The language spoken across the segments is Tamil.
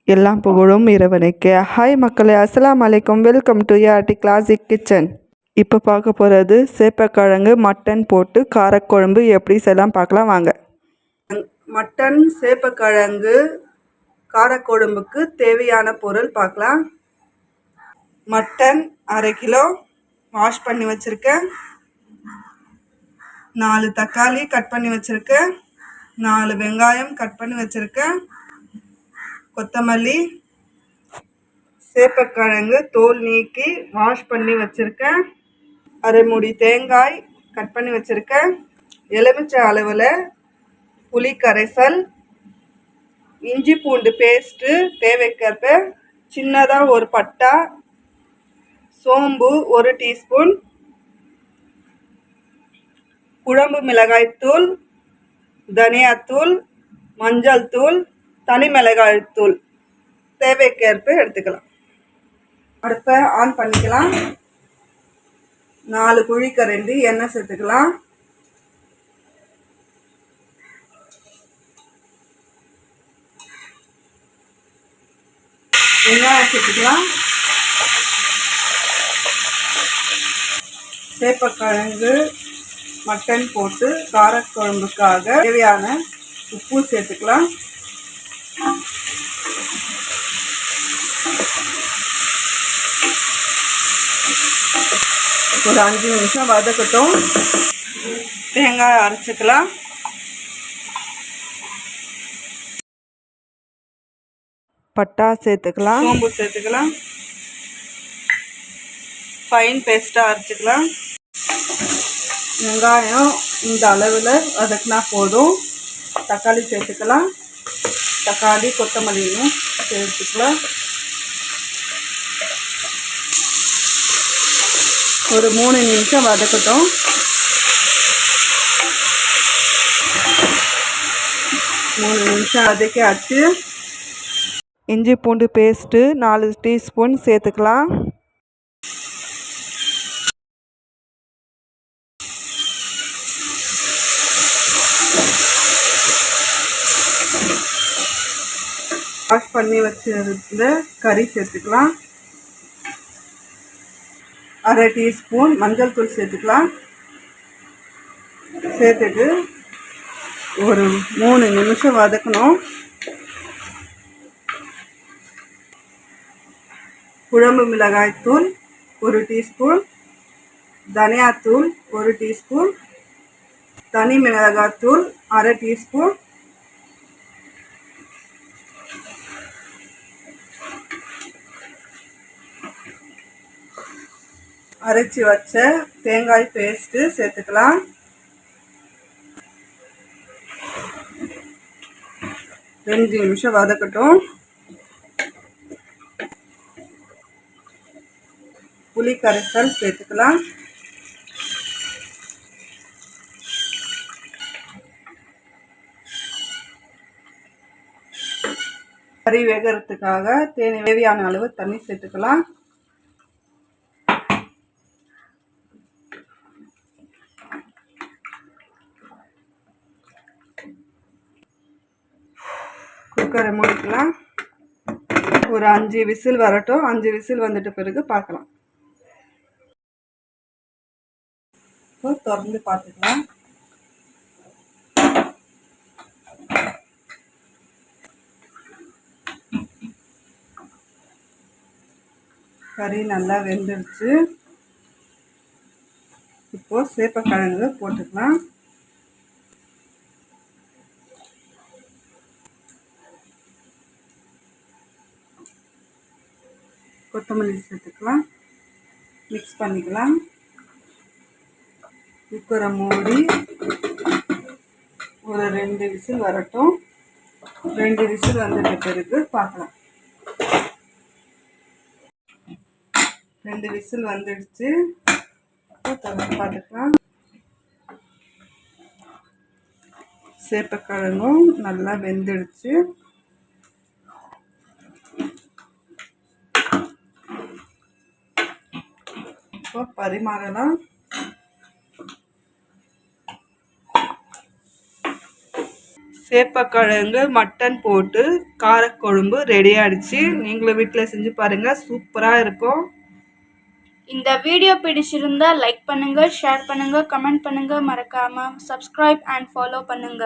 எல்லாம் புகழும் இறைவனுக்கு. ஹாய் மக்களே, அஸ்ஸலாமு அலைக்கும். Welcome to ART classic kitchen. இப்போ பார்க்க போகிறது சேப்பக்கிழங்கு மட்டன் போட்டு காரக்குழம்பு எப்படி செய்யலாம் பார்க்கலாம் வாங்க. மட்டன் சேப்பக்கிழங்கு காரக்குழம்புக்கு தேவையான பொருள் பார்க்கலாம். மட்டன் 1/2 கிலோ வாஷ் பண்ணி வச்சுருக்கேன். 4 தக்காளி கட் பண்ணி வச்சுருக்கேன். 4 வெங்காயம் கட் பண்ணி வச்சுருக்கேன். கொத்தமல்லி, சேப்பக்கிழங்கு தோல் நீக்கி வாஷ் பண்ணி வச்சுருக்கேன். 1/2 மூடி தேங்காய் கட் பண்ணி வச்சுருக்கேன். எலுமிச்சை அளவில் புளி கரைசல், இஞ்சி பூண்டு பேஸ்ட்டு தேவைக்கேற்ப, சின்னதாக ஒரு பட்டா, சோம்பு 1 டீஸ்பூன், குழம்பு மிளகாய்த்தூள், தனியாத்தூள், மஞ்சள் தூள், தனி மிளகாய் தூள் தேவைக்கேற்ப எடுத்துக்கலாம். அடுப்பை ஆன் பண்ணிக்கலாம். 4 குழிக்கரண்டி எண்ணெய் சேர்த்துக்கலாம். வெங்காயம் சேர்த்துக்கலாம். சேப்பக்கிழங்கு மட்டன் போட்டு காரக்குழம்புக்காக தேவையான உப்பு சேர்த்துக்கலாம். ஒரு 5 நிமிஷம் வதக்கட்டும். தேங்காய் அரைச்சிக்கலாம். பட்டா சேர்த்துக்கலாம். சோம்பு சேர்த்துக்கலாம். ஃபைன் பேஸ்ட்டாக அரைச்சிக்கலாம். வெங்காயம் இந்த அளவில் வதக்கினா போதும். தக்காளி சேர்த்துக்கலாம். தக்காளி கொத்தமல்லியும் சேர்த்துக்கலாம். ஒரு 3 நிமிஷம் வதக்கட்டும். வதக்கியாச்சு. இஞ்சி பூண்டு பேஸ்ட்டு 4 டீஸ்பூன் சேர்த்துக்கலாம். வாஷ் பண்ணி வச்சிருந்த கறி சேர்த்துக்கலாம். 1/2 டீஸ்பூன் மஞ்சள் தூள் சேர்த்துக்கலாம். சேர்த்துட்டு ஒரு 3 நிமிஷம் வதக்கணும். குழம்பு மிளகாய்த்தூள் 1 டீஸ்பூன், தனியாத்தூள் 1 டீஸ்பூன், தனி மிளகாய்த்தூள் 1/2 டீஸ்பூன், அரைச்சி வச்ச தேங்காய் பேஸ்ட்டு சேர்த்துக்கலாம். ரெண்டு நிமிஷம் வதக்கட்டும். புளி கரைசல் சேர்த்துக்கலாம். கறி வேகிறதுக்காக தேவையான அளவு தண்ணி சேர்த்துக்கலாம். குக்கரை மூடிக்கலாம். ஒரு 5 விசில் வரட்டும். 5 விசில் வந்துட்ட பிறகு பார்க்கலாம். திறந்து பார்த்துக்கலாம். கறி நல்லா வெந்துடுச்சு. இப்போ சேப்பக்கிழங்கு போட்டுக்கலாம். கொத்தமல்லி சேர்த்துக்கலாம். மிக்ஸ் பண்ணிக்கலாம். குக்கரை மூடி ஒரு 2 விசில் வரட்டும். 2 விசில் வந்துட்ட பிறகு பார்க்கலாம். 2 விசில் வந்துடுச்சு. பார்த்துக்கலாம். சேப்பக்கிழங்கும் நல்லா வெந்துடுச்சு. இப்போ பரிமாறலாம். சேப்பக்கிழங்கு மட்டன் போட்டு காரக்குழம்பு ரெடி ஆகிடுச்சு. நீங்களும் வீட்டில் செஞ்சு பாருங்கள், சூப்பராக இருக்கும். இந்த வீடியோ பிடிச்சிருந்தா லைக் பண்ணுங்க, ஷேர் பண்ணுங்க, கமெண்ட் பண்ணுங்க, மறக்காம சப்ஸ்கிரைப் அண்ட் ஃபாலோ பண்ணுங்க.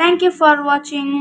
தேங்க்யூ ஃபார் வாட்சிங்.